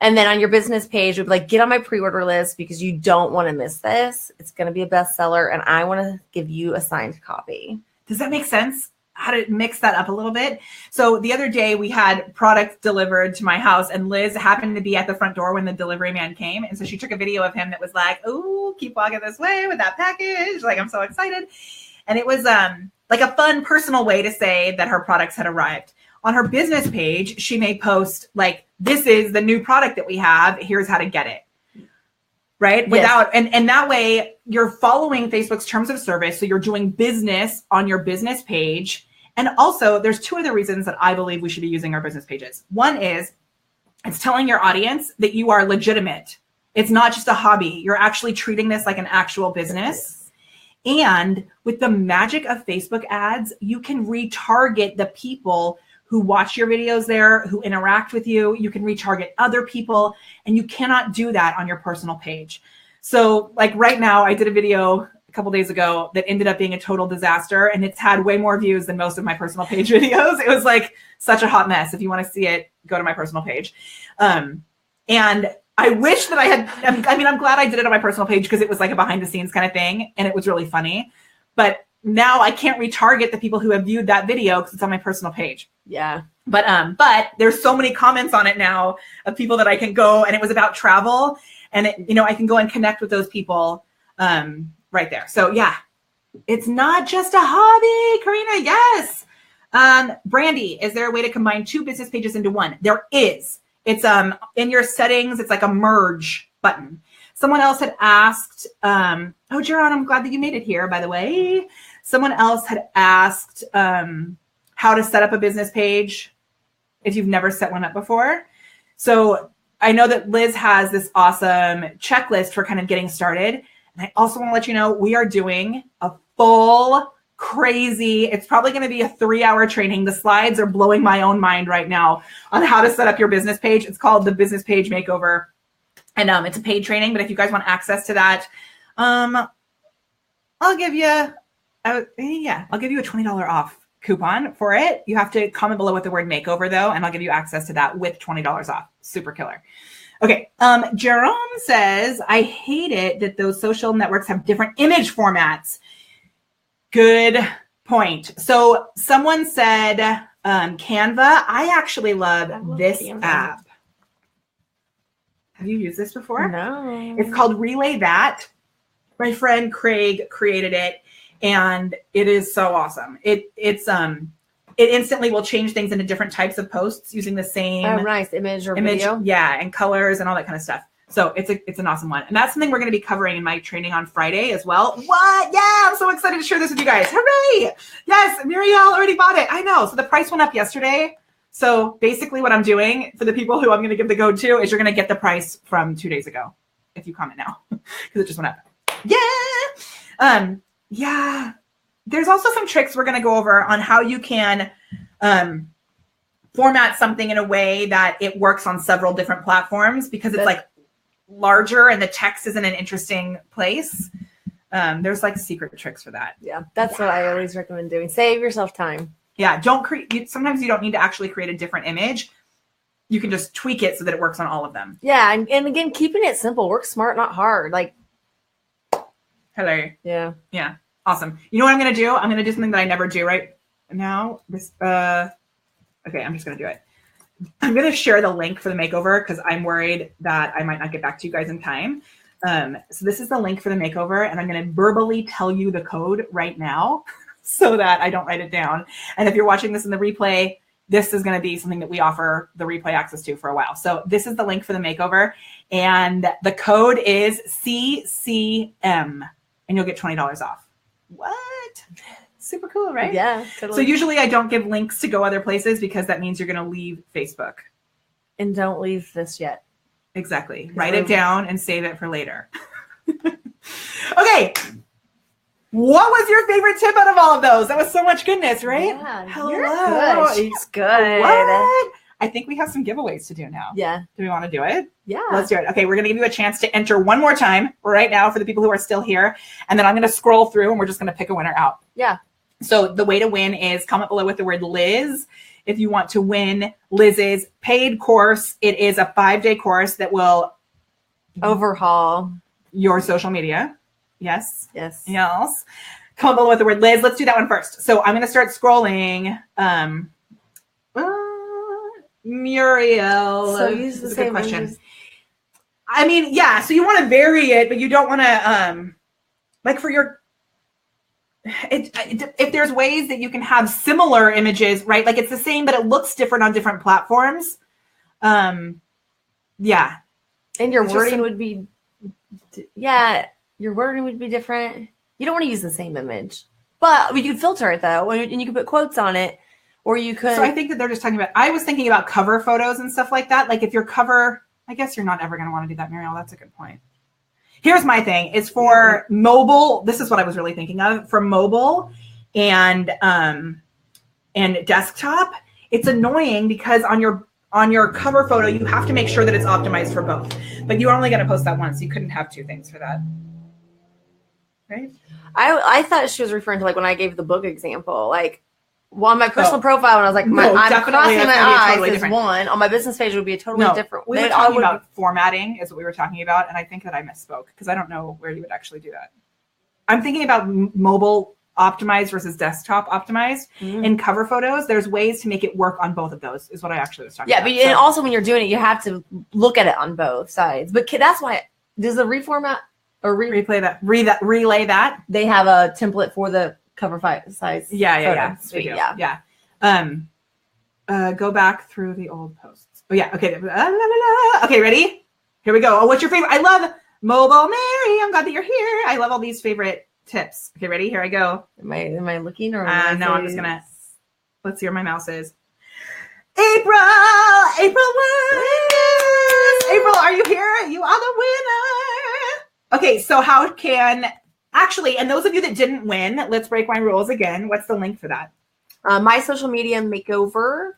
And then on your business page, it would be like, get on my pre-order list because you don't want to miss this. It's going to be a bestseller, and I want to give you a signed copy.
Does that make sense? How to mix that up a little bit. So the other day we had products delivered to my house and Liz happened to be at the front door when the delivery man came. And so she took a video of him that was like, oh, keep walking this way with that package. Like, I'm so excited. And it was like a fun personal way to say that her products had arrived. On her business page, she may post like, this is the new product that we have. Here's how to get it. Right?
Yes.
And that way you're following Facebook's terms of service. So you're doing business on your business page. And also there's two other reasons that I believe we should be using our business pages. One is it's telling your audience that you are legitimate. It's not just a hobby. You're actually treating this like an actual business. And with the magic of Facebook ads, you can retarget the people who watch your videos there, who interact with you. You can retarget other people, and you cannot do that on your personal page. So like right now, I did a video a couple days ago that ended up being a total disaster, and it's had way more views than most of my personal page videos. It was like such a hot mess. If you want to see it, go to my personal page. And I wish that I'm glad I did it on my personal page because it was like a behind the scenes kind of thing, and it was really funny. But now I can't retarget the people who have viewed that video because it's on my personal page.
Yeah.
But there's so many comments on it now of people that I can go, and it was about travel, and I can go and connect with those people. And right there. So yeah, it's not just a hobby, Karina. Yes. Brandy, is there a way to combine 2 business pages into one? There is. It's in your settings. It's like a merge button. Someone else had asked, oh, Jaron, I'm glad that you made it here, by the way. Someone else had asked how to set up a business page if you've never set one up before. So I know that Liz has this awesome checklist for kind of getting started. And I also want to let you know we are doing a full crazy, it's probably going to be a 3-hour training. The slides are blowing my own mind right now on how to set up your business page. It's called the Business Page Makeover. And it's a paid training, but if you guys want access to that, I'll give you a $20 off coupon for it. You have to comment below with the word makeover though, and I'll give you access to that with $20 off. Super killer. Okay. Jerome says, I hate it that those social networks have different image formats. Good point. So someone said Canva. I actually love this Canva app. Have you used this before?
No.
It's called Relay That. My friend Craig created it, and it is so awesome. It instantly will change things into different types of posts using the same
nice image or video.
Yeah, and colors and all that kind of stuff. So it's an awesome one. And that's something we're going to be covering in my training on Friday as well. What? Yeah, I'm so excited to share this with you guys. Hooray! Yes, Muriel already bought it. I know. So the price went up yesterday. So basically what I'm doing for the people who I'm going to give the code to is you're going to get the price from 2 days ago if you comment now because it just went up. Yeah. Yeah. There's also some tricks we're going to go over on how you can format something in a way that it works on several different platforms because it's like larger and the text is in an interesting place. There's like secret tricks for that.
Yeah. That's what I always recommend doing. Save yourself time.
Yeah, don't create. Sometimes you don't need to actually create a different image. You can just tweak it so that it works on all of them.
Yeah, and again, keeping it simple. Work smart, not hard. Like,
hello.
Yeah.
Yeah. Awesome. You know what I'm going to do? I'm going to do something that I never do right now. Okay, I'm just going to do it. I'm going to share the link for the makeover because I'm worried that I might not get back to you guys in time. So this is the link for the makeover, and I'm going to verbally tell you the code right now. So that I don't write it down. And if you're watching this in the replay, this is going to be something that we offer the replay access to for a while. So this is the link for the makeover. And the code is CCM. And you'll get $20 off. What? Super cool, right?
Yeah. Totally.
So usually I don't give links to go other places because that means you're going to leave Facebook.
And don't leave this yet.
Exactly. Write it down and save it for later. Okay. What was your favorite tip out of all of those? That was so much goodness, right?
Yeah,
hello.
You're good. She's good.
What? I think we have some giveaways to do now.
Yeah.
Do we want to do it?
Yeah.
Let's do it. Okay, we're going to give you a chance to enter one more time right now for the people who are still here. And then I'm going to scroll through and we're just going to pick a winner out.
Yeah.
So the way to win is comment below with the word Liz. If you want to win Liz's paid course, it is a 5-day course that will
overhaul
your social media. Yes.
Yes.
Yes. Comment below with the word Liz. Let's do that one first. So I'm going to start scrolling. Muriel.
So use the same
question.
images.
I mean, yeah. So you want to vary it, but you don't want to, like for your, if there's ways that you can have similar images, right? Like it's the same, but it looks different on different platforms. Yeah.
And your wording would be, your wording would be different. You don't want to use the same image, but you could filter it though, and you could put quotes on it, or you could.
So I think that they're just talking about, I was thinking about cover photos and stuff like that. Like if your cover, I guess you're not ever going to want to do that, Muriel. That's a good point. Here's my thing. It's for mobile. This is what I was really thinking of for mobile and desktop. It's annoying because on your cover photo, you have to make sure that it's optimized for both, but you're only going to post that once. You couldn't have two things for that. Right.
I thought she was referring to like when I gave the book example, like on my personal profile, and I was like, I'm crossing my eyes totally is different. One. On my business page, it would be a totally different.
We were talking about formatting is what we were talking about, and I think that I misspoke because I don't know where you would actually do that. I'm thinking about mobile optimized versus desktop optimized. In cover photos, there's ways to make it work on both of those is what I actually was talking about.
Yeah, but and also when you're doing it, you have to look at it on both sides. But that's why, does the reformat or
relay that.
They have a template for the cover size.
Yeah.
Sweet.
Yeah. Go back through the old posts. Oh yeah. Okay. Okay. Ready? Here we go. Oh, what's your favorite? I love Mobile Mary. I'm glad that you're here. I love all these favorite tips. Okay. Ready? Here I go.
Am I looking or?
No, I'm just gonna. Let's see where my mouse is. April. April, are you here? You are the winner. Okay, so how can actually, and those of you that didn't win, let's break my rules again. What's the link for that?
My social media makeover